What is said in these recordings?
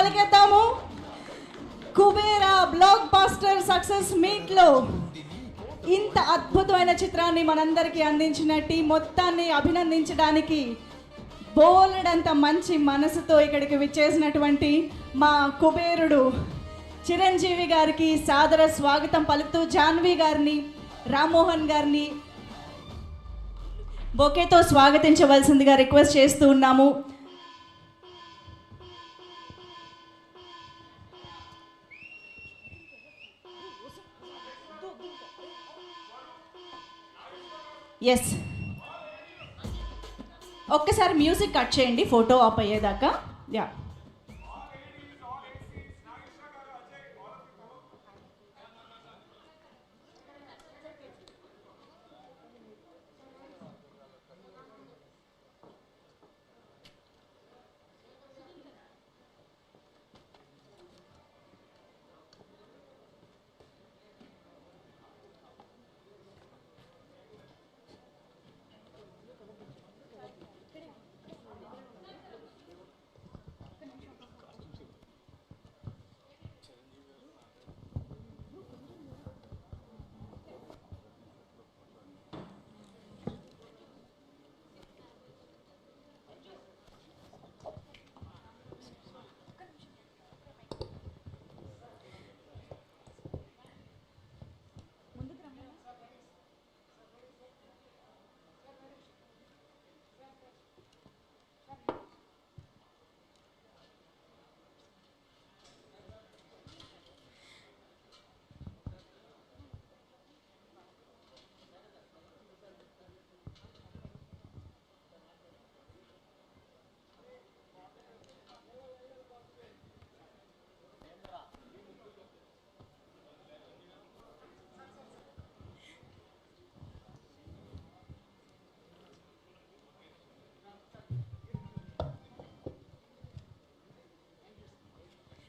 పలికేద్దాము. Kubera black buster success మీట్లో ఇంత అద్భుతమైన చిత్రాన్ని మనందరికీ అందించిన టీం మొత్తాన్ని అభినందించడానికి బోలెడంత మంచి మనసుతో ఇక్కడికి విచ్చేసినటువంటి మా కుబేరుడు చిరంజీవి గారికి సాదర స్వాగతం పలుకుతూ జాన్వి గారిని, రామ్మోహన్ గారిని బొకేతో స్వాగతించవలసిందిగా రిక్వెస్ట్ చేస్తూ ఉన్నాము. ఎస్, ఒక్కసారి మ్యూజిక్ కట్ చేయండి ఫోటో ఆప్ అయ్యేదాకా. Yeah,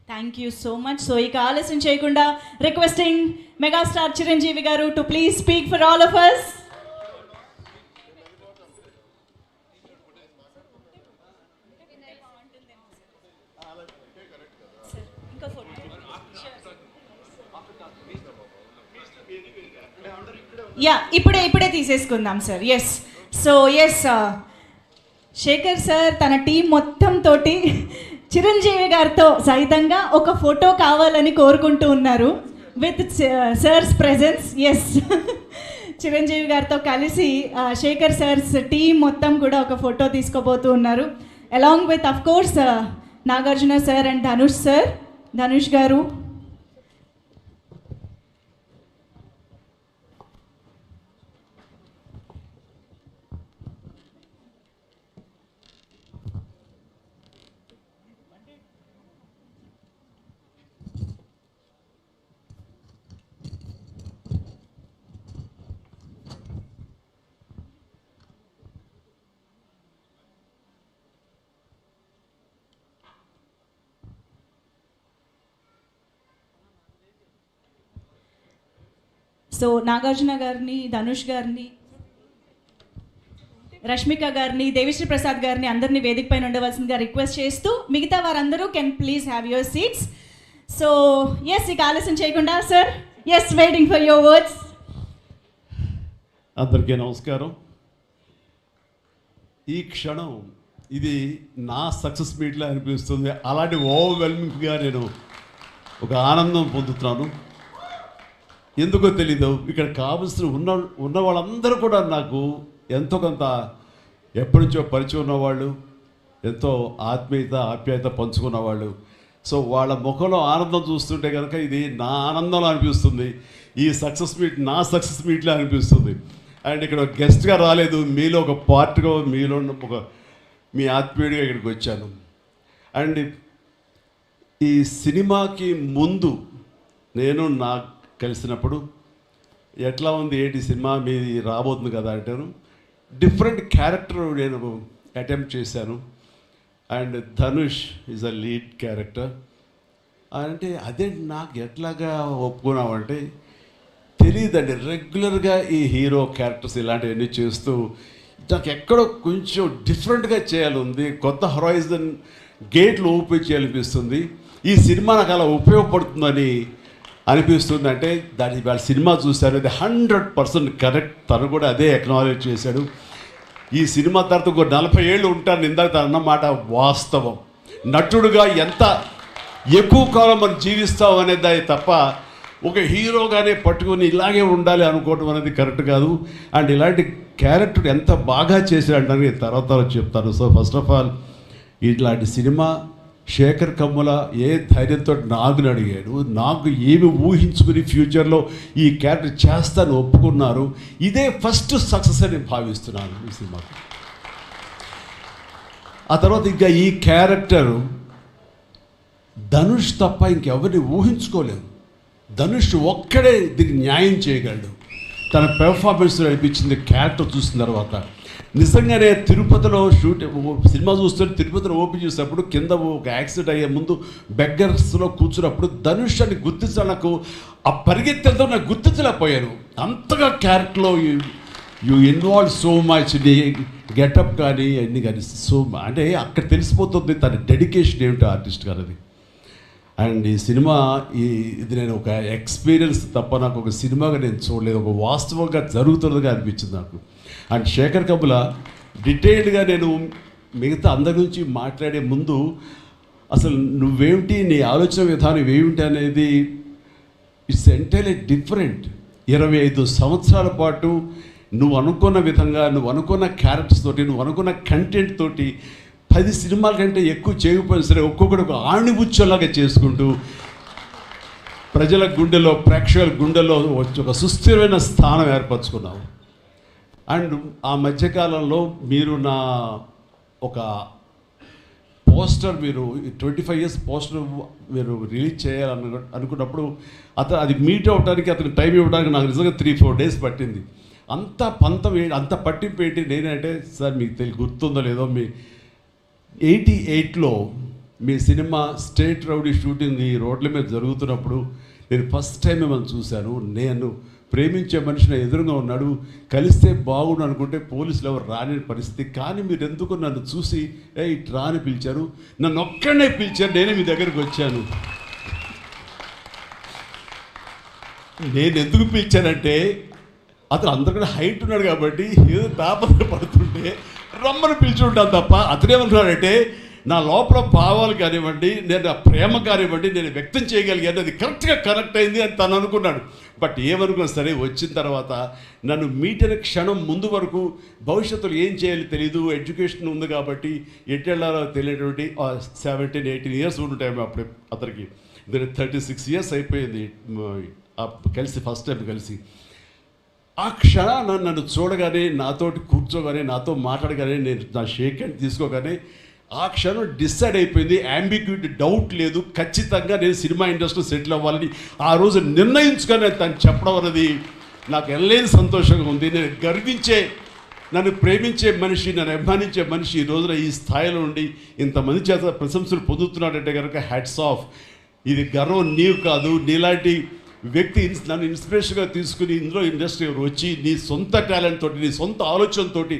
thank you so much. So ఇక ఆలస్యం చేయకుండా requesting megastar Chiranjeevi garu to please speak for all of us. Yeah, ఇప్పుడే తీసేసుకుందాం sir. Yes, so yes, Shekhar sir తన టీం మొత్తం తోటి చిరంజీవి గారితో సహితంగా ఒక ఫోటో కావాలని కోరుకుంటూ ఉన్నారు with sir's presence. Yes, Chiranjeevi గారితో కలిసి శేఖర్ సర్స్ టీం మొత్తం కూడా ఒక ఫోటో తీసుకోబోతూ ఉన్నారు. Along with of course Nagarjuna sir and Dhanush గారు. సో నాగార్జున గారిని, ధనుష్ గారిని, రష్మిక గారిని, దేవిశ్రీ ప్రసాద్ గారిని అందరినీ వేదిక పైన ఉండవలసిందిగా రిక్వెస్ట్ చేస్తూ మిగతా వారందరూ can please have your seats. So yes, ఇక ఆలస్యం చేయకుండా sir, yes, waiting for your words. అందరికీ నమస్కారం. ఈ క్షణం ఇది నా సక్సెస్ మీట్లా అనిపిస్తుంది. అలాంటి ఓవర్వెల్మింగ్గా నేను ఒక ఆనందం పొందుతున్నాను. ఎందుకో తెలీదు, ఇక్కడ కావలసిన ఉన్న వాళ్ళందరూ కూడా నాకు ఎంతో కొంత ఎప్పటి నుంచో పరిచయం ఉన్నవాళ్ళు, ఎంతో ఆప్యాయత పంచుకున్నవాళ్ళు. సో వాళ్ళ ముఖంలో ఆనందం చూస్తుంటే కనుక ఇది నా ఆనందంలో అనిపిస్తుంది. ఈ సక్సెస్ మీట్ నా సక్సెస్ మీట్లా అనిపిస్తుంది. అండ్ ఇక్కడ గెస్ట్గా రాలేదు, మీలో ఒక పార్ట్గా, మీలో ఒక మీ ఆత్మీయుడిగా ఇక్కడికి వచ్చాను. అండ్ ఈ సినిమాకి ముందు నేను కలిసినప్పుడు ఎట్లా ఉంది, ఏంటి సినిమా మీది రాబోతుంది కదా అంటాను. డిఫరెంట్ క్యారెక్టర్ నేను అటెంప్ట్ చేశాను. And Dhanush is a lead character. అంటే అదే నాకు ఎట్లాగా ఒప్పుకున్నామంటే తెలియదండి. రెగ్యులర్గా ఈ హీరో క్యారెక్టర్స్ ఇలాంటివన్నీ చేస్తూ నాకు ఎక్కడో కొంచెం డిఫరెంట్గా చేయాలి ఉంది, కొత్త హొరైజన్ గేట్లు ఓపెన్ చేయాలనిపిస్తుంది. ఈ సినిమా నాకు అలా ఉపయోగపడుతుందని అనిపిస్తుంది. అంటే దాని వాళ్ళ సినిమా చూశారు, అది 100% కరెక్ట్. తను కూడా అదే అక్నాలెడ్జ్ చేశాడు. ఈ సినిమా తర్వాత ఒక 40 ఏళ్ళు ఉంటాను ఇందాక తను అన్నమాట వాస్తవం. నటుడుగా ఎంత ఎక్కువ కాలం మనం జీవిస్తాం అనేది తప్ప ఒక హీరోగానే పట్టుకొని ఇలాగే ఉండాలి అనుకోవడం అనేది కరెక్ట్ కాదు. అండ్ ఇలాంటి క్యారెక్టర్ ఎంత బాగా చేశాడంటే తర్వాత చెప్తాను. సో ఫస్ట్ ఆఫ్ ఆల్ ఇట్లాంటి సినిమా శేఖర్ కమ్ముల ఏ ధైర్యంతో నాగుని అడిగాడు, నాకు ఏమి ఊహించుకుని ఫ్యూచర్లో ఈ క్యారెక్టర్ చేస్తాను ఒప్పుకున్నారు. ఇదే ఫస్ట్ సక్సెస్ అని భావిస్తున్నాను ఈ సినిమాకి. ఆ తర్వాత ఇంకా ఈ క్యారెక్టర్ ధనుష్ తప్ప ఇంకెవరిని ఊహించుకోలేము. ధనుష్ ఒక్కడే దీనికి న్యాయం చేయగలడు. తన పెర్ఫార్మెన్స్ అనిపించింది క్యారెక్టర్ చూసిన తర్వాత. నిజంగానే తిరుపతిలో సినిమా చూస్తుంటే తిరుపతిలో ఓపెన్ చేసినప్పుడు కింద ఒక యాక్సిడెంట్ అయ్యే ముందు బెగ్గర్స్లో కూర్చున్నప్పుడు ధనుష్ అని గుర్తించాలి. నాకు ఆ పరిగెత్తడంతో నాకు గుర్తించలేకపోయాను. అంతగా క్యారెక్టర్లో యూ ఇన్వాల్వ్ సో మచ్. నీ గెటప్ కానీ అన్నీ కానీ సో అంటే అక్కడ తెలిసిపోతుంది తన డెడికేషన్ ఏమిటో ఆర్టిస్ట్ గారు అది. అండ్ ఈ సినిమా ఇది నేను ఒక ఎక్స్పీరియన్స్ తప్ప నాకు ఒక సినిమాగా నేను చూడలేదు, ఒక వాస్తవంగా జరుగుతున్నదిగా అనిపించింది నాకు. అండ్ శేఖర్ కమ్ముల డీటెయిల్డ్గా నేను మిగతా అందరి నుంచి మాట్లాడే ముందు అసలు నువ్వేమిటి, నీ ఆలోచన విధానం ఏమిటి అనేది ఇట్స్ ఎంటైర్లీ డిఫరెంట్. 25 సంవత్సరాల పాటు నువ్వు అనుకున్న విధంగా, నువ్వు అనుకున్న క్యారెక్టర్స్ తోటి, నువ్వు అనుకున్న కంటెంట్ తోటి 10 సినిమాల కంటే ఎక్కువ చేయకపోయినా సరే ఒక్కొక్కటి ఒక ఆణిముచ్చలాగా చేసుకుంటూ ప్రజల గుండెలో, ప్రేక్షకుల గుండెలో ఒక సుస్థిరమైన స్థానం ఏర్పరచుకున్నావు. అండ్ ఆ మధ్యకాలంలో మీరు నా ఒక పోస్టర్, మీరు 25 years పోస్టర్ మీరు రిలీజ్ చేయాలని అనుకున్నప్పుడు అది మీట్ అవ్వడానికి, అతనికి టైం ఇవ్వడానికి నాకు నిజంగా 3-4 days పట్టింది. అంత పంతం అంత పట్టింపు ఏంటి నేనంటే, సార్ మీకు గుర్తుందో లేదో, మీ 88లో మీ సినిమా స్టేట్ రౌడీ షూటింగ్ ఈ రోడ్ల మీద జరుగుతున్నప్పుడు నేను ఫస్ట్ టైం మిమ్మల్ని చూశాను. నేను ప్రేమించే మనిషి నా ఎదురుగా ఉన్నాడు, కలిస్తే బాగుండు అనుకుంటే పోలీసులు ఎవరు రాని పరిస్థితి. కానీ మీరు ఎందుకు నన్ను చూసి ఇటు రాని పిలిచారు, నన్ను ఒక్కడనే పిలిచారు, నేనే మీ దగ్గరికి వచ్చాను. నేను ఎందుకు పిలిచానంటే అతను అందరికన్నా హైట్ ఉన్నాడు కాబట్టి ఏదో తాపత్ర పడుతుంటే రమ్మని పిలిచి ఉంటాను తప్ప అతనేమనుకున్నాడంటే నా లోపల భావాలు కానివ్వండి, నేను ప్రేమ కానివ్వండి నేను వ్యక్తం చేయగలిగాను, అది కరెక్ట్గా కనెక్ట్ అయింది అని తను అనుకున్నాడు. బట్ ఏమనుకున్నా సరే వచ్చిన తర్వాత నన్ను మీట్ అయిన క్షణం ముందు వరకు భవిష్యత్తులో ఏం చేయాలో తెలీదు, ఎడ్యుకేషన్ ఉంది కాబట్టి ఎటు వెళ్ళాలో తెలియనటువంటి 17-18 years ఉంటాయి అప్పుడు అతనికి. 36 years అయిపోయింది కలిసి, ఫస్ట్ టైం కలిసి. ఆ క్షణాన నన్ను చూడగానే, నాతోటి కూర్చోగానే, నాతో మాట్లాడగానే, నేను నా షేక్ హ్యాండ్ తీసుకోగానే ఆ క్షణం డిసైడ్ అయిపోయింది. యాంబిగ్యూటీ డౌట్ లేదు, ఖచ్చితంగా నేను సినిమా ఇండస్ట్రీలో సెటిల్ అవ్వాలని ఆ రోజు నిర్ణయించుకొని తను చెప్పడం అనేది నాకు ఎనలేని సంతోషంగా ఉంది. నేను గర్వించే, నన్ను ప్రేమించే మనిషి, నన్ను అభిమానించే మనిషి ఈ రోజున ఈ స్థాయిలో ఉండి ఇంతమంది చేత ప్రశంసలు పొందుతున్నాడంటే కనుక హ్యాట్స్ ఆఫ్. ఇది గర్వం నీవు కాదు, నీలాంటి వ్యక్తి నన్ను ఇన్స్పిరేషన్గా తీసుకుని ఇందులో ఇండస్ట్రీ వచ్చి నీ సొంత టాలెంట్ తోటి, నీ సొంత ఆలోచనతోటి,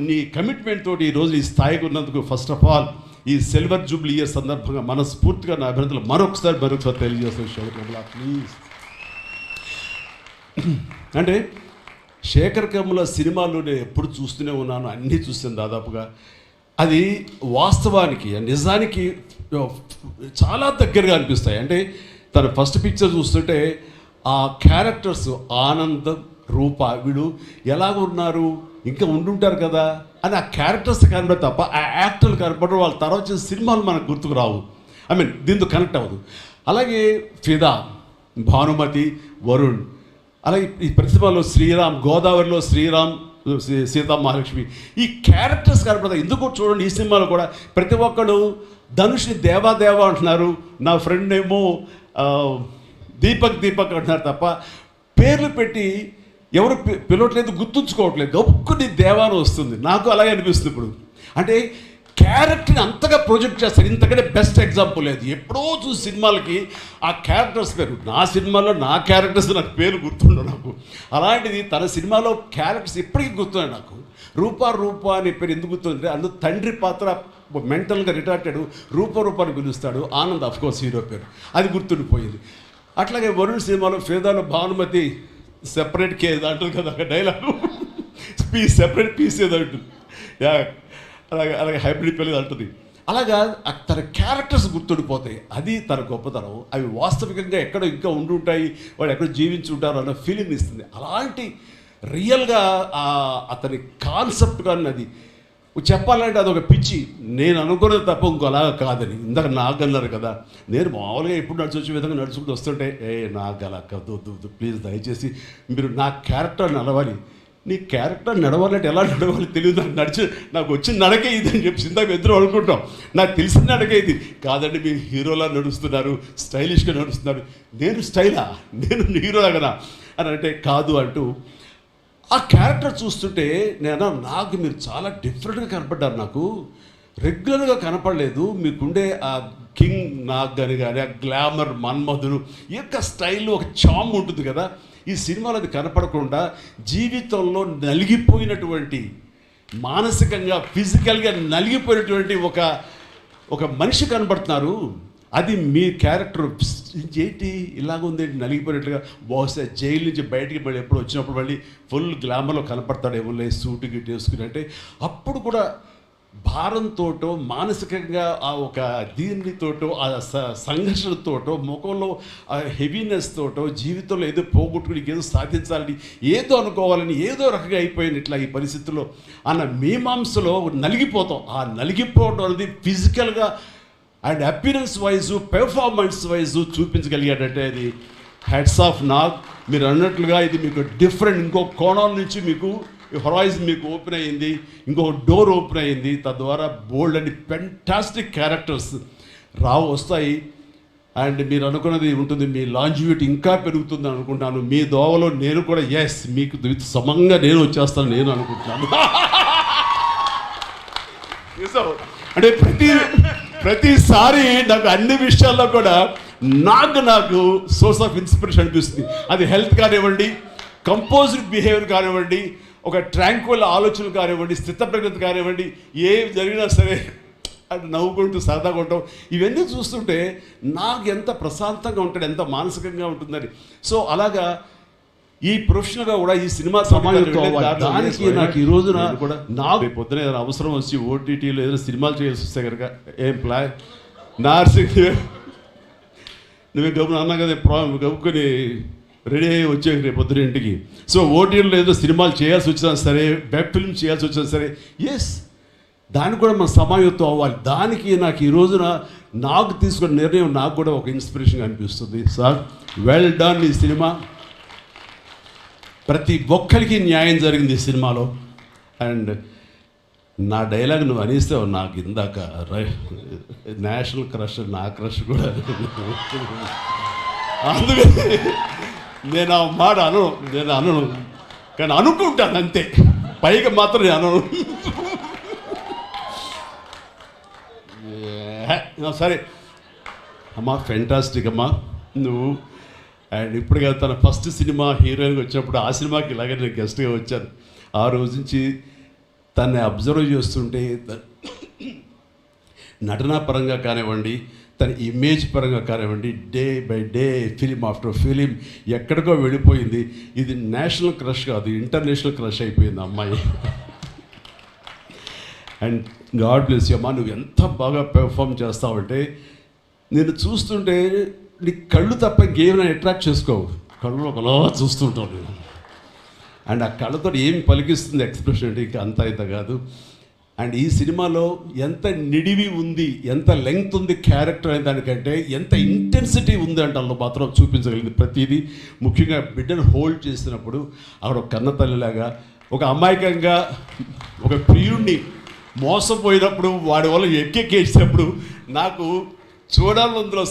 నీ కమిట్మెంట్ తోటి ఈరోజు ఈ స్థాయికి ఉన్నందుకు ఫస్ట్ ఆఫ్ ఆల్ ఈ సిల్వర్ జూబ్లీ ఇయర్ సందర్భంగా మనస్ఫూర్తిగా నా అభినందనలు మరొకసారి తెలియజేస్తాను శేఖర్ కమ్ముల ప్లీజ్. అంటే శేఖర్ కమ్ముల సినిమాలు నేను ఎప్పుడు చూస్తూనే ఉన్నాను, అన్నీ చూస్తాను దాదాపుగా. అది వాస్తవానికి నిజానికి చాలా దగ్గరగా అనిపిస్తాయి. అంటే తన ఫస్ట్ పిక్చర్ చూస్తుంటే ఆ క్యారెక్టర్స్ ఆనంద్, రూప వీడు ఎలాగున్నారు, ఇంకా ఉండుంటారు కదా అని ఆ క్యారెక్టర్స్ కనబడి తప్ప ఆ యాక్టర్లు కనబడరు. వాళ్ళ తర్వాత చేసే సినిమాలు మనకు గుర్తుకు రావు, దీంతో కనెక్ట్ అవ్వదు. అలాగే ఫిదా, భానుమతి, వరుణ్, అలాగే ఈ ప్రతిభలో శ్రీరామ్, గోదావరిలో శ్రీరామ్, సీతా మహాలక్ష్మి, ఈ క్యారెక్టర్స్ కనపడతాయి. ఎందుకో చూడండి ఈ సినిమాలో కూడా ప్రతి ఒక్కడు ధనుష్ని దేవా అంటున్నారు, నా ఫ్రెండ్ ఏమో దీపక్ అంటున్నారు తప్ప పేర్లు పెట్టి ఎవరు పిలవట్లేదు, గుర్తుంచుకోవట్లేదు. గొప్పని దేవాను వస్తుంది. నాకు అలాగే అనిపిస్తుంది ఇప్పుడు. అంటే క్యారెక్టర్ని అంతగా ప్రొజెక్ట్ చేస్తారు. ఇంతకంటే బెస్ట్ ఎగ్జాంపుల్ లేదు. ఎప్పుడో చూసి సినిమాలకి ఆ క్యారెక్టర్స్ పేరు, నా సినిమాలో నా క్యారెక్టర్స్ నాకు పేరు గుర్తుండవు నాకు. అలాంటిది తన సినిమాలో క్యారెక్టర్స్ ఇప్పటికీ గుర్తున్నాయి నాకు. రూప అనే పేరు ఎందుకు గుర్తుంది? అందులో తండ్రి పాత్ర మెంటల్గా రిటార్టెడ్ రూపాన్ని పిలుస్తాడు. ఆనంద్ అఫ్కోర్స్ హీరో పేరు, అది గుర్తుండిపోయింది. అట్లాగే వరుణ్ సినిమాలో ఫేదాలో భానుమతి సెపరేట్ కేజ్ అంటుంది కదా ఒక డైలాగు, సెపరేట్ పీస్ ఏదో అంటుంది. అలాగే హైబ్రిడ్ పెళ్ళి అంటుంది. అలాగా తన క్యారెక్టర్స్ గుర్తుండిపోతాయి, అది తన గొప్పతనం. అవి వాస్తవికంగా ఎక్కడో ఇంకా ఉండుంటాయి, వాళ్ళు ఎక్కడో జీవించి ఉంటారు అన్న ఫీలింగ్ ఇస్తుంది. అలాంటి రియల్గా అతని కాన్సెప్ట్ కానీ అది చెప్పాలంటే అదొక పిచ్చి. నేను అనుకున్నది తప్ప ఇంకోలాగా కాదని. ఇందాక నాకు అన్నారు కదా, నేను మామూలుగా ఎప్పుడు నడిచొచ్చే విధంగా నడుచుకుంటూ వస్తుంటే నాకు అలా వద్దు ప్లీజ్ దయచేసి మీరు నా క్యారెక్టర్ నడవాలి. నీ క్యారెక్టర్ నడవాలంటే ఎలా నడవాలి తెలియదు, నాకు వచ్చిన నడకే ఇది అని చెప్పి ఇందాక ఇద్దరు అనుకుంటాం. నాకు తెలిసిన నడకే ఇది కాదండి, మీరు హీరోలా నడుస్తున్నారు, స్టైలిష్గా నడుస్తున్నారు. నేను స్టైలా, నేను హీరోలాగనా అని అంటే కాదు అంటూ ఆ క్యారెక్టర్ చూస్తుంటే నాకు మీరు చాలా డిఫరెంట్గా కనపడ్డారు. నాకు రెగ్యులర్గా కనపడలేదు. మీకుండే ఆ కింగ్ నాగ్ కానీ ఆ గ్లామర్ మన్మధుడు యొక్క స్టైల్లో ఒక చామ్ ఉంటుంది కదా, ఈ సినిమాలో అది కనపడకుండా జీవితంలో నలిగిపోయినటువంటి, మానసికంగా ఫిజికల్గా నలిగిపోయినటువంటి ఒక మనిషి కనపడుతున్నారు. అది మీ క్యారెక్టర్. ఏంటి ఇలాగుంది నలిగిపోయినట్టుగా, బహుశా జైలు నుంచి బయటికి మళ్ళీ ఎప్పుడు వచ్చినప్పుడు మళ్ళీ ఫుల్ గ్లామర్లో కనపడతాడేమో సూటు గిట్టు వేసుకుని. అంటే అప్పుడు కూడా భారంతోటో మానసికంగా ఆ ఒక దీనితోటో ఆ సంఘర్షణతోటో ముఖంలో ఆ హెవీనెస్ తోటో జీవితంలో ఏదో పోగొట్టుకుని ఏదో సాధించాలని ఏదో అనుకోవాలని ఏదో రకంగా అయిపోయింది ఇట్లా ఈ పరిస్థితుల్లో అన్న మీమాంసలో నలిగిపోతాం. ఆ నలిగిపోవడం అనేది ఫిజికల్గా and appearance wise performance wise చూపించగలిగాడంటే అది హెడ్స్ ఆఫ్ నాగ్. మీరు అన్నట్లుగా ఇది మీకు డిఫరెంట్, ఇంకో కోణం నుంచి మీకు హొరైజన్ మీకు ఓపెన్ అయ్యింది, ఇంకొక డోర్ ఓపెన్ అయ్యింది. తద్వారా బోల్డ్ అండ్ ఫెంటాస్టిక్ క్యారెక్టర్స్ వస్తాయి. అండ్ మీరు అనుకున్నది ఉంటుంది, మీ లాంజివిటీ ఇంకా పెరుగుతుంది అనుకుంటున్నాను. మీ దోవలో నేను కూడా మీకు సమంగా నేను వచ్చేస్తాను నేను అనుకుంటున్నాను. అంటే ప్రతిసారి నాకు అన్ని విషయాల్లో కూడా నాకు సోర్స్ ఆఫ్ ఇన్స్పిరేషన్ అనిపిస్తుంది. అది హెల్త్ కానివ్వండి, కంపోజ్డ్ బిహేవియర్ కానివ్వండి, ఒక ట్రాంక్వల్ ఆలోచనలు కానివ్వండి, స్థితప్రజ్ఞత కానివ్వండి, ఏవి జరిగినా సరే అంటే నవ్వుకుంటూ సరదాగా ఉంటాం. ఇవన్నీ చూస్తుంటే నాకు ఎంత ప్రశాంతంగా ఉంటాడు, ఎంత మానసికంగా ఉంటుందని. సో అలాగా ఈ ప్రొఫెషనల్గా కూడా ఈ సినిమా దానికి నాకు ఈ రోజున కూడా నాకు పొద్దున ఏదైనా అవసరం వచ్చి ఓటీటీలో ఏదైనా సినిమాలు చేయాల్సి వస్తే కనుక ఏం ప్లాన్ నార్సింగ్ నువ్వే గమ్మున అన్నా కదా గమ్ముకొని రెడీ అయ్యి వచ్చే రేపు పొద్దున ఇంటికి. సో ఓటీటీలో ఏదో సినిమాలు చేయాల్సి వచ్చినా సరే, వెబ్ ఫిల్మ్ చేయాల్సి వచ్చినా సరే, దానికి కూడా మనం సమాయత్తం అవ్వాలి. దానికి నాకు ఈ రోజున నాకు తీసుకున్న నిర్ణయం నాకు కూడా ఒక ఇన్స్పిరేషన్గా అనిపిస్తుంది. Sir well done. ఈ సినిమా ప్రతి ఒక్కరికి న్యాయం జరిగింది ఈ సినిమాలో. అండ్ నా డైలాగ్ నువ్వు అనేస్తావు నాకు ఇందాక, నేషనల్ క్రష్, నా క్రష్ కూడా. అందుకని నేను ఆ మాట అనను కానీ అనుకుంటాను అంతే, పైగా మాత్రం నేను అనను. సరే అమ్మా, ఫెంటాస్టిక్ అమ్మా నువ్వు. అండ్ ఇప్పుడు కదా తన ఫస్ట్ సినిమా హీరోయిన్గా వచ్చినప్పుడు ఆ సినిమాకి ఇలాగే నేను గెస్ట్గా వచ్చాను. ఆ రోజు నుంచి తన్ని అబ్జర్వ్ చేస్తుంటే నటనా పరంగా కానివ్వండి, తన ఇమేజ్ పరంగా కానివ్వండి, day by day film after film ఎక్కడికో వెళ్ళిపోయింది. ఇది నేషనల్ క్రష్ కాదు, ఇంటర్నేషనల్ క్రష్ అయిపోయింది అమ్మాయి. అండ్ గాడ్ బ్లెస్ యూ అమ్మా. నువ్వు ఎంత బాగా పెర్ఫామ్ చేస్తావంటే నేను చూస్తుంటే నీ కళ్ళు తప్ప ఇంకేమైనా అట్రాక్ట్ చేసుకోవు, కళ్ళు ఒకలా చూస్తుంటావు నేను. అండ్ ఆ కళ్ళతో ఏమి పలికిస్తుంది ఎక్స్ప్రెషన్ అంటే ఇంకా అంత ఇంత కాదు. అండ్ ఈ సినిమాలో ఎంత నిడివి ఉంది, ఎంత లెంగ్త్ ఉంది క్యారెక్టర్ అనే దానికంటే ఎంత ఇంటెన్సిటీ ఉంది అంటే అందులో మాత్రం చూపించగలిగింది ప్రతిదీ. ముఖ్యంగా బిడ్డను హోల్డ్ చేసినప్పుడు అక్కడ ఒక కన్న తల్లిలాగా, ఒక అమాయకంగా ఒక ప్రియుడిని మోసపోయినప్పుడు వాడి వల్ల ఎక్కేసినప్పుడు నాకు చూడాలందులో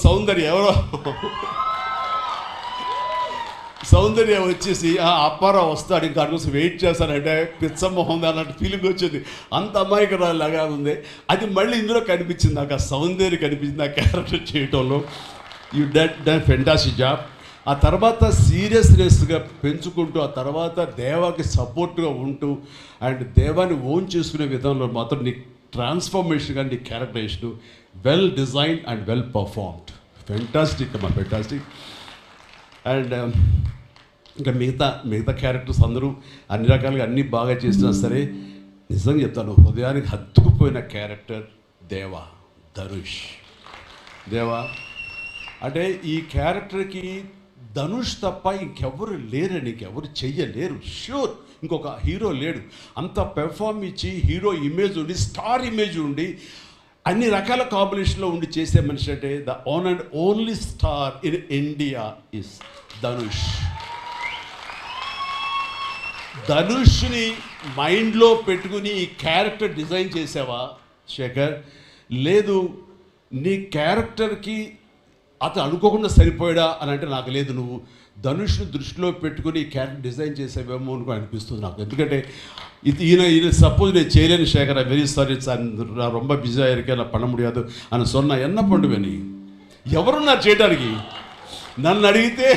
సౌందర్యం వచ్చేసి అప్పారావు వస్తాడు ఇంకా కోసం వెయిట్ చేస్తానంటే పిచ్చమోహం అన్నట్టు ఫీలింగ్ వచ్చింది. అంత అమాయకురాలాగా ఉంది. అది మళ్ళీ ఇందులో కనిపించింది నాకు, ఆ సౌందర్యం కనిపించింది ఆ క్యారెక్టర్ చేయటంలో. You done fantastic job. ఆ తర్వాత సీరియస్నెస్గా పెంచుకుంటూ, ఆ తర్వాత దేవాకి సపోర్ట్గా ఉంటూ అండ్ దేవాన్ని ఓన్ చేసుకునే విధంలో మాత్రం నీ ట్రాన్స్ఫర్మేషన్ కానీ నీ characterisation well design and well performed. Fantastic అమ్మా, ఫెంటాస్టిక్. అండ్ ఇంకా మిగతా క్యారెక్టర్స్ అందరూ అన్ని రకాలుగా అన్నీ బాగా చేసినా సరే నిజంగా చెప్తాను, హృదయానికి హత్తుకుపోయిన క్యారెక్టర్ ధనుష్. అంటే ఈ క్యారెక్టర్కి ధనుష్ తప్ప ఇంకెవరు లేరని, ఇంకెవరు చెయ్యలేరు. ష్యూర్ ఇంకొక హీరో లేడు. అంత పెర్ఫార్మ్ ఇచ్చి హీరో ఇమేజ్ ఉండి, స్టార్ ఇమేజ్ ఉండి, అన్ని రకాల కాంబినేషన్లో ఉండి చేసే మనిషి అంటే the one and only star in India is Dhanush. ధనుష్ని మైండ్లో పెట్టుకుని ఈ క్యారెక్టర్ డిజైన్ చేసావా శేఖర్? లేదు, నీ క్యారెక్టర్కి అతను అనుకోకుండా సరిపోయాడా అని అంటే నాకు లేదు. నువ్వు ధనుష్ని దృష్టిలో పెట్టుకుని ఈ క్యారెక్టర్ డిజైన్ చేసేవేమో అని అనిపిస్తుంది నాకు. ఎందుకంటే ఈయన సపోజ్ నేను చేయలేను శేఖర్, వెరీ సారీ, நான் ரொம்ப பிஸியாக இருக்கேன், நான் பண்ண முடியாது అని சொன்னா என்ன பண்ணுவேని? ఎవరున్నారు చేయడానికి? నన్ను అడిగితే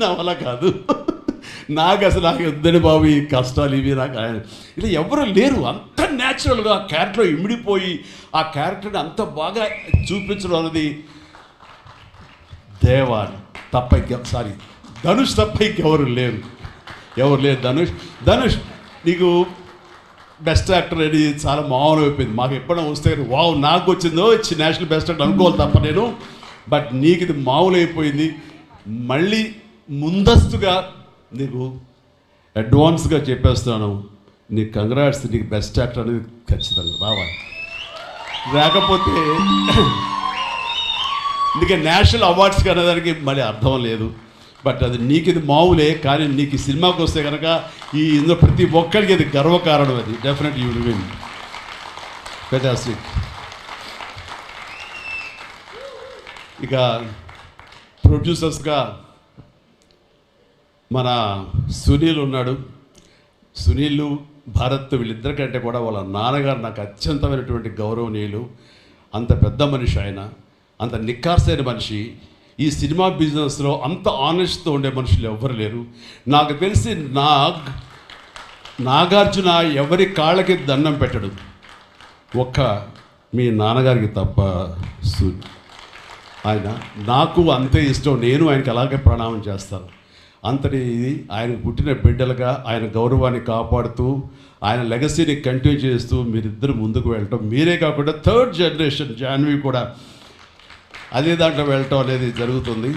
నా వల్ల కాదు, నాకు వద్దని బాబు ఈ కష్టాలు ఇవి నాకు ఇలా ఎవరు లేరు. అంత న్యాచురల్గా ఆ క్యారెక్టర్లో ఇమిడిపోయి ఆ క్యారెక్టర్ని అంత బాగా చూపించడం అనేది ధనుష్ తప్ప ఇంకెవరు లేరు. ధనుష్ నీకు బెస్ట్ యాక్టర్ అని చాలా మామూలు అయిపోయింది. మాకు ఎప్పుడైనా వస్తే వావ్ నాకు వచ్చిందో నేషనల్ బెస్ట్ యాక్టర్ అనుకోవాలి తప్ప నేను. బట్ నీకు ఇది మామూలు అయిపోయింది. మళ్ళీ ముందస్తుగా నీకు అడ్వాన్స్గా చెప్పేస్తున్నాను, నీకు కంగ్రాట్స్, నీకు బెస్ట్ యాక్టర్ అనేది ఖచ్చితంగా రావాలి. లేకపోతే అందుకే నేషనల్ అవార్డ్స్కి అనేదానికి మళ్ళీ అర్థం లేదు. బట్ అది నీకు ఇది మామూలే, కానీ నీకు ఈ సినిమాకి వస్తే కనుక ఈ ఇందులో ప్రతి ఒక్కరికి అది గర్వకారణం. అది definite you will win. Fantastic. ఇక ప్రొడ్యూసర్స్గా మన సునీల్ ఉన్నాడు. సునీల్, భారత్ వీళ్ళిద్దరికంటే కూడా వాళ్ళ నాన్నగారు నాకు అత్యంతమైనటువంటి గౌరవనీయులు. అంత పెద్ద మనిషి ఆయన, అంత నిక్కార్సైన మనిషి. ఈ సినిమా బిజినెస్లో అంత ఆనెస్ట్తో ఉండే మనుషులు ఎవ్వరు లేరు. నాకు తెలిసి నాగార్జున ఎవరి కాళ్ళకి దండం పెట్టడు, ఒక్క మీ నాన్నగారికి తప్ప. ఆయన నాకు అంతే ఇష్టం, నేను ఆయనకి అలాగే ప్రణామం చేస్తాను. అంతటి ఇది ఆయన పుట్టిన బిడ్డలుగా ఆయన గౌరవాన్ని కాపాడుతూ ఆయన లెగసీని కంటిన్యూ చేస్తూ మీరిద్దరు ముందుకు వెళ్ళటం, మీరే కాకుండా థర్డ్ జనరేషన్ జాన్వి కూడా అదే దాంట్లో వెళ్ళటం అనేది జరుగుతుంది.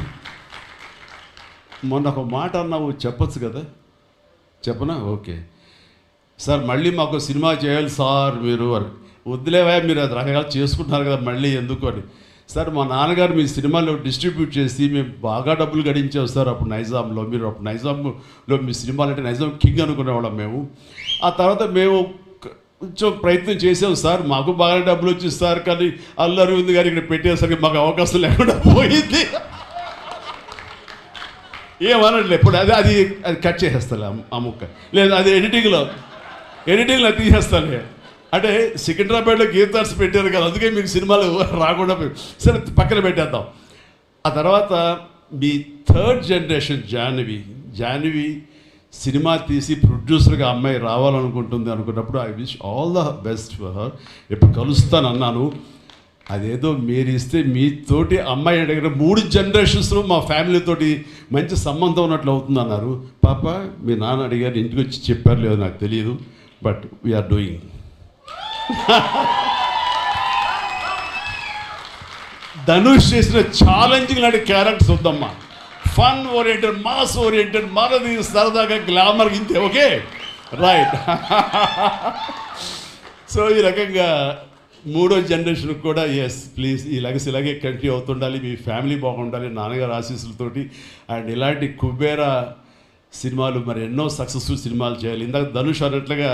మొన్న ఒక మాట అన్నావు, చెప్పచ్చు కదా? చెప్పనా? ఓకే సార్, మళ్ళీ మాకు సినిమా చేయాలి సార్ మీరు అని. వద్దులేవా, మీరు అది రకరకాలు చేసుకుంటున్నారు కదా మళ్ళీ ఎందుకు అని. సార్ మా నాన్నగారు మీ సినిమాలో డిస్ట్రిబ్యూట్ చేసి మేము బాగా డబ్బులు గడించాం సార్ అప్పుడు నైజాంలో. మీరు అప్పుడు నైజాంలో మీ సినిమాలు అంటే నైజాం కింగ్ అనుకునేవాళ్ళం మేము. ఆ తర్వాత మేము కొంచెం ప్రయత్నం చేసాం సార్, మాకు బాగా డబ్బులు వచ్చింది సార్, కానీ అల్లు అరవింద్ గారు ఇక్కడ పెట్టేసరికి మాకు అవకాశం లేకుండా పోయింది. ఏమనట్లే ఇప్పుడు అది కట్ చేసేస్తాలే ఆ ముక్క, లేదు అది ఎడిటింగ్లో తీసేస్తాలే. అంటే సికింద్రాబాద్లో గీతార్స్ పెట్టారు కదా, అందుకే మీకు సినిమాలు రాకుండా సరే పక్కన పెట్టేద్దాం. ఆ తర్వాత మీ థర్డ్ జనరేషన్ జాహ్నవి సినిమా తీసి ప్రొడ్యూసర్గా అమ్మాయి రావాలనుకుంటుంది అనుకున్నప్పుడు I wish all the best for her. ఇప్పుడు కలుస్తాను అన్నాను, అదేదో మీరు ఇస్తే మీతోటి అమ్మాయి అడిగిన 3 జనరేషన్స్లో మా ఫ్యామిలీతోటి మంచి సంబంధం ఉన్నట్లు అవుతుంది అన్నారు. పాప మీ నాన్న అడిగారు, ఇంటికి వచ్చి చెప్పారు లేదో నాకు తెలియదు, బట్ వీఆర్ డూయింగ్. ధనుష్ చేసిన ఛాలెంజింగ్ లాంటి క్యారెక్టర్స్ వద్దమ్మా. ఫన్ ఓరియంటెడ్, మాస్ ఓరియంటెడ్, మనది సరదాగా గ్లామర్ ఇంతే. Okay right. సో ఈ రకంగా 3వ జనరేషన్కి కూడా ఎస్ ప్లీజ్ ఈ లెగసీ ఇలాగే కంటిన్యూ అవుతుండాలి, మీ ఫ్యామిలీ బాగుండాలి నాన్నగారు ఆశీస్సులతోటి. అండ్ ఇలాంటి కుబేరా సినిమాలు మరి ఎన్నో సక్సెస్ఫుల్ సినిమాలు చేయాలి. ఇందాక ధనుష్ అన్నట్లుగా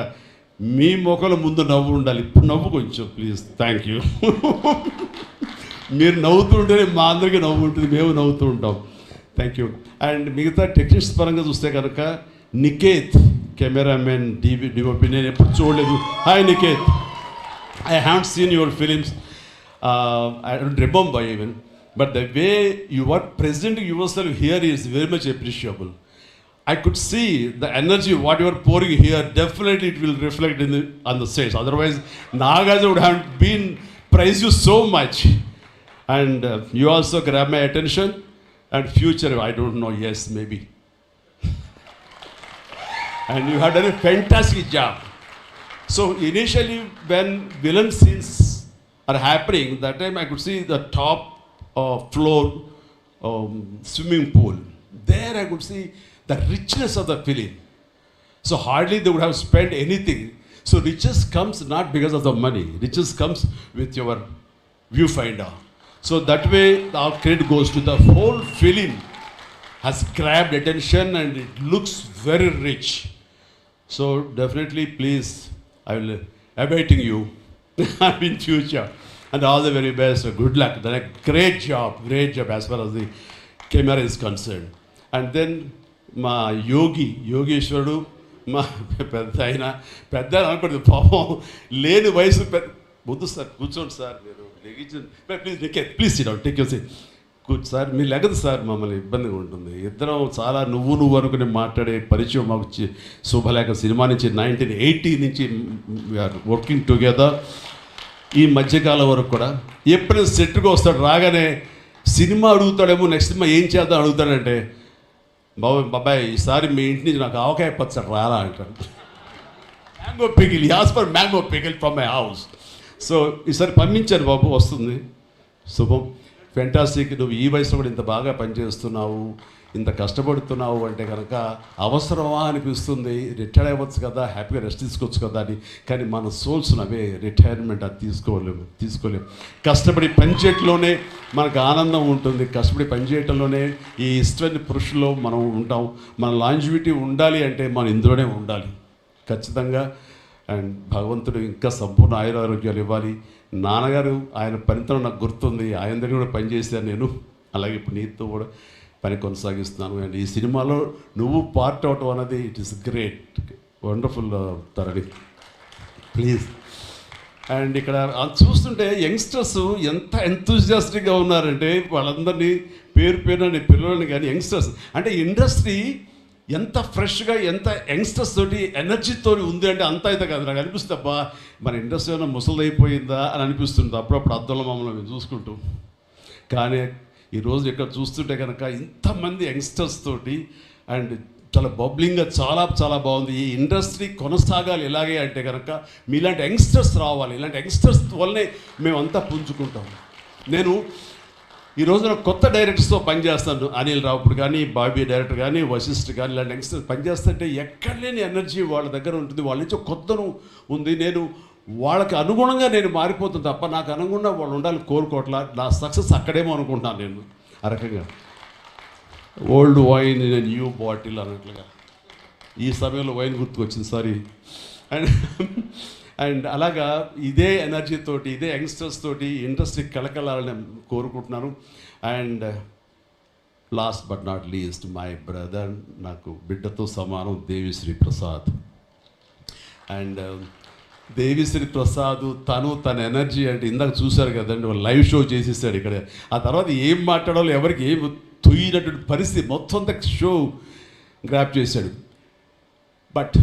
మీ మొక్కల ముందు నవ్వు ఉండాలి. ఇప్పుడు నవ్వు కొంచెం ప్లీజ్. Thank you. మీరు నవ్వుతూ ఉంటేనే మా అందరికీ నవ్వు ఉంటుంది, మేము నవ్వుతూ ఉంటాం. Thank you. అండ్ మిగతా టెక్నీషియన్స్ పరంగా చూస్తే కనుక నికేత్ కెమెరామెన్ డిఓపి నేను ఎప్పుడు చూడలేదు. Hi Niket, I have seen your films, I don't remember even, but the way you are present yourself here is very much appreciable. I could see the energy, what you are pouring here, definitely it will reflect on the stage. Otherwise, Nagaja would have been praised you so much. And you also grab my attention. And future, I don't know, yes, maybe. And you have done a fantastic job. So initially, when villain scenes are happening, that time I could see the top floor swimming pool. There I could see the richness of the film. So hardly they would have spent anything. So riches comes not because of the money. Riches comes with your viewfinder. So that way our credit goes to the whole film has grabbed attention and it looks very rich. So definitely please, I will awaiting you in future. And all the very best. Good luck. Done a great job as far as the camera is concerned. And then మా యోగేశ్వరుడు మా పెద్ద అనుకోండి పాపం లేని వయసు వద్దు sir కూర్చోండి sir మీరు ప్లీజ్ టేక్ కూర్చో సార్ మీరు లెగదు సార్ మమ్మల్ని ఇబ్బందిగా ఉంటుంది ఇద్దరం చాలా నువ్వు అనుకుని మాట్లాడే పరిచయం మాకు శుభలేఖ సినిమా నుంచి 1980 నుంచి వీఆర్ వర్కింగ్ టుగెదర్. ఈ మధ్యకాలం వరకు కూడా ఎప్పుడైనా సెట్గా వస్తాడు రాగానే సినిమా అడుగుతాడేమో నెక్స్ట్ సినిమా ఏం చేద్దాం అడుగుతాడంటే బాబాయ్ ఈసారి మీ ఇంటి నుంచి నాకు ఆవకాయ పచ్చడి రాలా అంటాడు. Mango pickle, as for mango pickle from my house. So ఈసారి పంపించాను బాబు, వస్తుంది. శుభం, ఫెంటాస్టిక్. నువ్వు ఈ వయసులో కూడా ఇంత బాగా పనిచేస్తున్నావు, ఇంత కష్టపడుతున్నావు అంటే కనుక అవసరమా అనిపిస్తుంది. రిటైర్ అవ్వచ్చు కదా, హ్యాపీగా రెస్ట్ తీసుకోవచ్చు కదా అని. కానీ మన సోల్స్ అవే రిటైర్మెంట్ అది తీసుకోలేము. కష్టపడి పనిచేయటంలోనే మనకు ఆనందం ఉంటుంది. కష్టపడి పనిచేయటంలోనే ఈ ఇష్టమైన పురుషుల్లో మనం ఉంటాం. మన లాంజివిటీ ఉండాలి అంటే మనం ఇందులోనే ఉండాలి ఖచ్చితంగా. అండ్ భగవంతుడు ఇంకా సంపూర్ణ ఆయురారోగ్యాలు ఇవ్వాలి. నాన్నగారు ఆయన పనితనం నాకు గుర్తుంది, ఆయన దగ్గర కూడా పనిచేశాను నేను. అలాగే ఇప్పుడు నీతో కూడా పని కొనసాగిస్తున్నాను. అండ్ ఈ సినిమాలో నువ్వు పార్ట్ అవటం అన్నది it is great, wonderful Tharani, please. And ఇక్కడ చూస్తుంటే యంగ్స్టర్స్ ఎంత ఎంతూజియాస్టిక్గా ఉన్నారంటే వాళ్ళందరినీ పేరున నేను పిల్లలని కానీ యంగ్స్టర్స్ అంటే ఇండస్ట్రీ ఎంత ఫ్రెష్గా ఎంత యంగ్స్టర్స్ తోటి ఎనర్జీతో ఉంది అంటే అంత అయితే కాదు. నాకు అనిపిస్తుంది అబ్బా మన ఇండస్ట్రీ ఏమైనా ముసలిదైపోయిందా అని అనిపిస్తుంది అప్పుడప్పుడు అద్దంలో మమ్మల్ని మేము చూసుకుంటూ. కానీ ఈరోజు ఇక్కడ చూస్తుంటే కనుక ఇంతమంది యంగ్స్టర్స్ తోటి అండ్ చాలా బబ్లింగ్గా చాలా బాగుంది. ఈ ఇండస్ట్రీ కొనసాగాలి ఎలాగే అంటే కనుక మీలాంటి యంగ్స్టర్స్ రావాలి. ఇలాంటి యంగ్స్టర్స్ వల్లనే మేమంతా పుంజుకుంటాం. నేను ఈ రోజున కొత్త డైరెక్టర్స్తో పనిచేస్తాను. అనిల్ రావుపుడు కానీ, బాబీ డైరెక్టర్ కానీ, వశిష్ఠ్ కానీ, ఇలాంటి యంగ్స్టర్స్ పనిచేస్తుంటే ఎక్కడ లేని ఎనర్జీ వాళ్ళ దగ్గర ఉంటుంది. వాళ్ళ నుంచి కొత్తను ఉంది. నేను వాళ్ళకి అనుగుణంగా నేను మారిపోతుంది తప్ప నాకు అనుగుణంగా వాళ్ళు ఉండాలి కోరుకోవట్లా. నా సక్సెస్ అక్కడేమో అనుకుంటున్నాను నేను. ఆ రకంగా old wine in new bottle అన్నట్లుగా ఈ సమయంలో వైన్ గుర్తుకొచ్చింది, సారీ. అండ్ అలాగా ఇదే ఎనర్జీతోటి ఇదే యంగ్స్టర్స్ తోటి ఇండస్ట్రీ కలకలాలని కోరుకుంటున్నాను. And last but not least my brother, నాకు బిడ్డతో సమానం, దేవిశ్రీ ప్రసాద్. అండ్ దేవిశ్రీ ప్రసాద్ తన ఎనర్జీ అంటే ఇందాక చూశారు కదండి, లైవ్ షో చేసేసాడు ఇక్కడ. ఆ తర్వాత ఏం మాట్లాడాలో ఎవరికి ఏం తుయ్యినటువంటి పరిస్థితి మొత్తం అంతా షో గ్రాప్ చేశాడు. బట్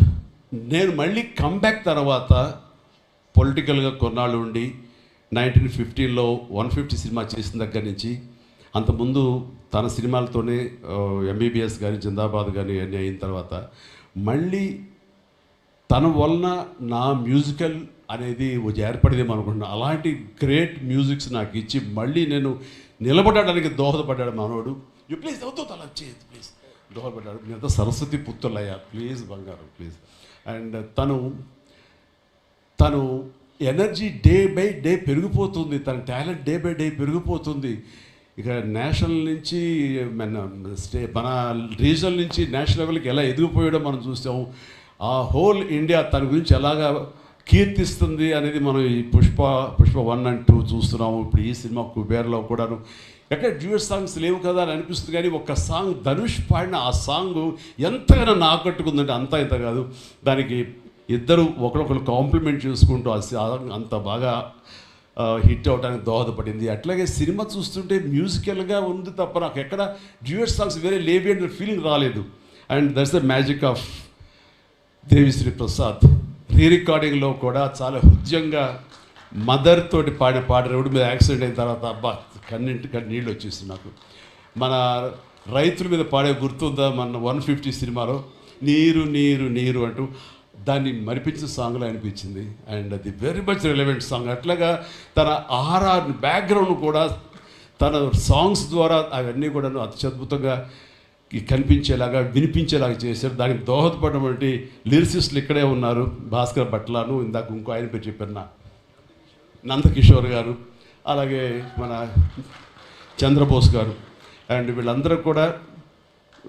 నేను మళ్ళీ కమ్బ్యాక్ తర్వాత పొలిటికల్గా కొన్నాళ్ళు ఉండి 1950లో 150 సినిమా చేసిన దగ్గర నుంచి అంతకుముందు తన సినిమాలతోనే ఎంబీబీఎస్ కానీ జిందాబాద్ కానీ అన్నీ అయిన తర్వాత మళ్ళీ తన వలన నా మ్యూజికల్ అనేది ఏర్పడేదేమో అనుకుంటున్నాను. అలాంటి గ్రేట్ మ్యూజిక్స్ నాకు ఇచ్చి మళ్ళీ నేను నిలబడడానికి దోహదపడ్డాడు మనోడు. ప్లీజ్ అవుతుంది అలా చేయదు ప్లీజ్, దోహదపడ్డాడు. మీరంతా సరస్వతి పుత్రులయ్యా ప్లీజ్ బంగారం ప్లీజ్. అండ్ తను ఎనర్జీ డే బై డే పెరిగిపోతుంది, తన టాలెంట్ డే బై డే పెరిగిపోతుంది. ఇక నేషనల్ నుంచి మన రీజనల్ నుంచి నేషనల్ లెవెల్కి ఎలా ఎదిగిపోయాడో మనం చూసాము. ఆ హోల్ ఇండియా తన గురించి ఎలాగా కీర్తిస్తుంది అనేది మనం ఈ పుష్ప 1 and 2 చూస్తున్నాము. ఇప్పుడు ఈ సినిమా కుబేర్లో కూడాను ఎక్కడ డ్యూయట్ సాంగ్స్ లేవు కదా అని అనిపిస్తుంది. కానీ ఒక సాంగ్ ధనుష్ పాడిన ఆ సాంగ్ ఎంతగానో ఆకట్టుకుందంటే అంతా ఇంత కాదు. దానికి ఇద్దరు ఒకరొకరు కాంప్లిమెంట్ చేసుకుంటూ ఆ సాంగ్ అంత బాగా హిట్ అవడానికి దోహదపడింది. అట్లాగే సినిమా చూస్తుంటే మ్యూజికల్గా ఉంది తప్ప నాకు ఎక్కడ డ్యూయట్ సాంగ్స్ వేరే లేవి అంటే ఫీలింగ్ రాలేదు. And that's the magic of Devi Sri Prasad. రికార్డింగ్లో కూడా చాలా హృదయంగా మదర్ తోటి పాడిన పాట రోడ్డు మీద యాక్సిడెంట్ అయిన తర్వాత అబ్బా కన్నింటి నీళ్ళు వచ్చేస్తుంది నాకు. మన రైతుల మీద పాడే గుర్తుందా మన 150 సినిమాలో నీరు నీరు నీరు అంటూ దాన్ని మరిపించిన సాంగ్లో అనిపించింది. అండ్ అది వెరీ మచ్ రిలవెంట్ సాంగ్. అట్లాగా తన ఆర్ఆర్ బ్యాక్గ్రౌండ్ కూడా తన సాంగ్స్ ద్వారా అవన్నీ కూడా అత్యద్భుతంగా కనిపించేలాగా వినిపించేలాగా చేశారు. దానికి దోహదపడినటువంటి లిరిసిస్టులు ఇక్కడే ఉన్నారు. భాస్కర్ భట్లాను, ఇందాక ఇంకో ఆయన పేరు చెప్పారు నా నందకిషోర్ గారు, అలాగే మన చంద్రబోస్ గారు. అండ్ వీళ్ళందరూ కూడా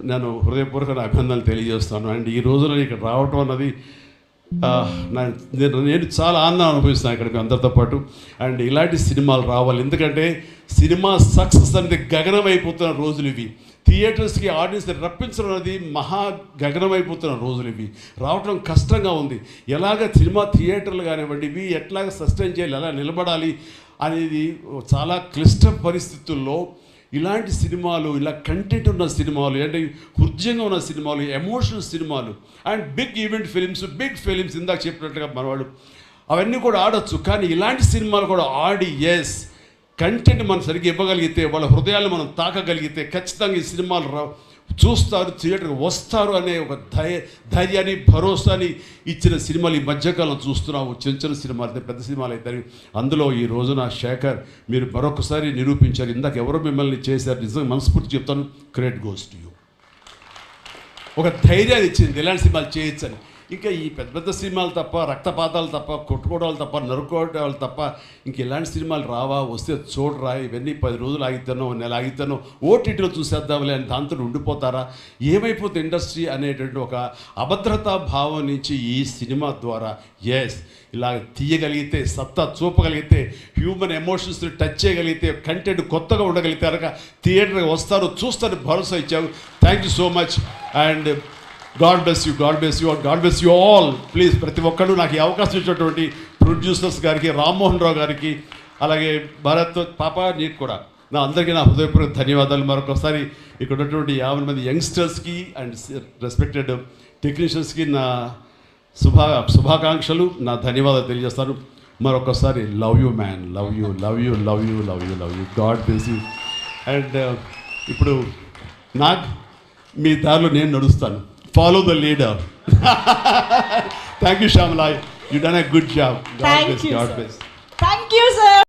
నేను హృదయపూర్వక అభినందనలు తెలియజేస్తాను. అండ్ ఈ రోజున ఇక్కడ రావటం అన్నది నేను చాలా ఆనందం అనుభవిస్తాను ఇక్కడ మీ అందరితో పాటు. అండ్ ఇలాంటి సినిమాలు రావాలి, ఎందుకంటే సినిమా సక్సెస్ అనేది గగనం అయిపోతున్న రోజులు ఇవి. థియేటర్స్కి ఆడియన్స్ని రప్పించడం అనేది మహా గగనం అయిపోతున్న రోజులు ఇవి. రావటం కష్టంగా ఉంది. ఎలాగ సినిమా థియేటర్లు కానివ్వండి ఇవి ఎట్లాగ సస్టైన్ చేయాలి, ఎలా నిలబడాలి అనేది చాలా క్లిష్ట పరిస్థితుల్లో ఇలాంటి సినిమాలు, ఇలా కంటెంట్ ఉన్న సినిమాలు, అంటే హృదయంగా ఉన్న సినిమాలు, ఎమోషనల్ సినిమాలు and big event films, big films ఇందాక చెప్పినట్టుగా మనవాళ్ళు అవన్నీ కూడా ఆడొచ్చు. కానీ ఇలాంటి సినిమాలు కూడా ఆడి ఎస్ కంటెంట్ మనం సరిగ్గా ఇవ్వగలిగితే, వాళ్ళ హృదయాలను మనం తాకగలిగితే ఖచ్చితంగా ఈ సినిమాలు చూస్తారు, థియేటర్కి వస్తారు అనే ఒక ధైర్యాన్ని భరోసాని ఇచ్చిన సినిమాలు ఈ మధ్యకాలం చూస్తున్నాము. చిన్న చిన్న సినిమాలు అయితే పెద్ద సినిమాలు అయితే అందులో ఈ రోజున శేఖర్ మీరు మరొకసారి నిరూపించారు. ఇందాక ఎవరో మిమ్మల్ని చేశారు, నిజంగా మనస్ఫూర్తి చెప్తాను, క్రెడిట్ గోస్ టు యూ. ఒక ధైర్యాన్ని ఇచ్చింది ఇలాంటి సినిమాలు చేయొచ్చని. ఇంకా ఈ పెద్ద పెద్ద సినిమాలు తప్ప, రక్తపాతాలు తప్ప, కొట్టుకోవడాలు తప్ప, నరుకోవడాలు తప్ప ఇంక ఇలాంటి సినిమాలు రావా, వస్తే చూడరా, ఇవన్నీ 10 రోజులు ఆగితేనో నెల ఆగితేనో ఓటీటీలో చూసేద్దాంలే అని దాంతో ఉండిపోతారా, ఏమైపోతుంది ఇండస్ట్రీ అనేటువంటి ఒక అభద్రతా భావం నుంచి ఈ సినిమా ద్వారా ఎస్ ఇలా తీయగలిగితే, సత్తా చూపగలిగితే, హ్యూమన్ ఎమోషన్స్ని టచ్ చేయగలిగితే, కంటెంట్ కొత్తగా ఉండగలిగితే కనుక థియేటర్కి వస్తారు, చూస్తారు, భరోసా ఇచ్చావు. Thank you so much. And God bless you, God bless you, God bless you all. Please ప్రతి ఒక్కరు నాకు ఈ అవకాశం ఇచ్చినటువంటి ప్రొడ్యూసర్స్ గారికి, రామ్మోహన్ రావు గారికి, అలాగే భరత్ పాప నీకు కూడా నా అందరికీ నా హృదయపూర్వక ధన్యవాదాలు. మరొకసారి ఇక్కడ ఉన్నటువంటి 50 మంది యంగ్స్టర్స్కి అండ్ రెస్పెక్టెడ్ టెక్నీషియన్స్కి నా శుభాకాంక్షలు, నా ధన్యవాదాలు తెలియజేస్తాను. మరొకసారి love you man, love you, love you, love you, love you, love you, God bless you. And ఇప్పుడు నాకు మీ దారిలో నేను నడుస్తాను. Follow the leader. Thank you Shyamala, you done a good job. God bless, God bless. Thank you sir.